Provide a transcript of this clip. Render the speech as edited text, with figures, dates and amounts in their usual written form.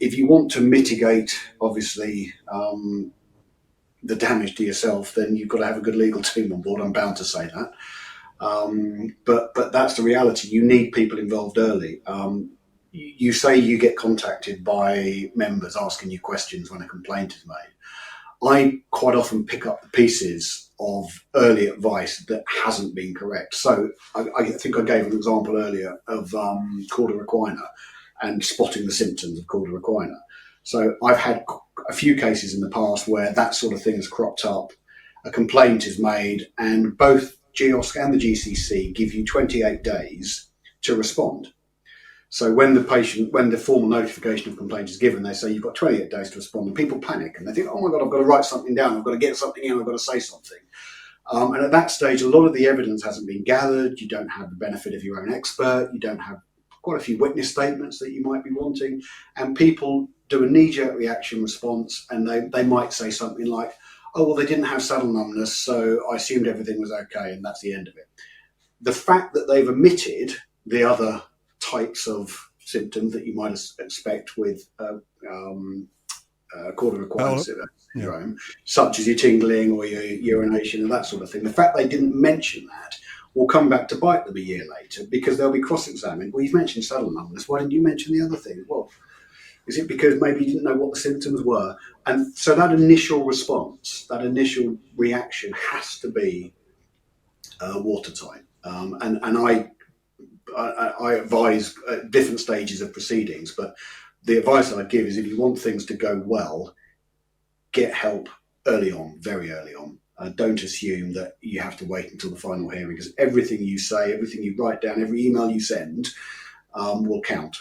if you want to mitigate, obviously, the damage to yourself, then you've got to have a good legal team on board. I'm bound to say that. But that's the reality. You need people involved early. You say you get contacted by members asking you questions when a complaint is made. I quite often pick up the pieces of early advice that hasn't been correct. So I think I gave an example earlier of cauda equina and spotting the symptoms of cauda equina. So I've had a few cases in the past where that sort of thing has cropped up. A complaint is made, and both GEOSC and the GCC give you 28 days to respond. So when the formal notification of complaint is given, they say you've got 28 days to respond, and people panic and they think, oh my God, I've got to write something down, I've got to get something in, I've got to say something. And at that stage, a lot of the evidence hasn't been gathered. You don't have the benefit of your own expert. You don't have quite a few witness statements that you might be wanting. And people do a knee-jerk reaction response, and they might say something like, oh, well, they didn't have saddle numbness, so I assumed everything was okay, and that's the end of it. The fact that they've omitted the other types of symptoms that you might expect with cauda equina syndrome, such as your tingling or your urination and that sort of thing, the fact they didn't mention that will come back to bite them a year later, because they'll be cross-examined. Well, you've mentioned saddle numbness, why didn't you mention the other thing? Well, is it because maybe you didn't know what the symptoms were? And so that initial response, that initial reaction has to be watertight. And I advise different stages of proceedings, but the advice that I give is if you want things to go well, get help early on, very early on. Don't assume that you have to wait until the final hearing, because everything you say, everything you write down, every email you send will count.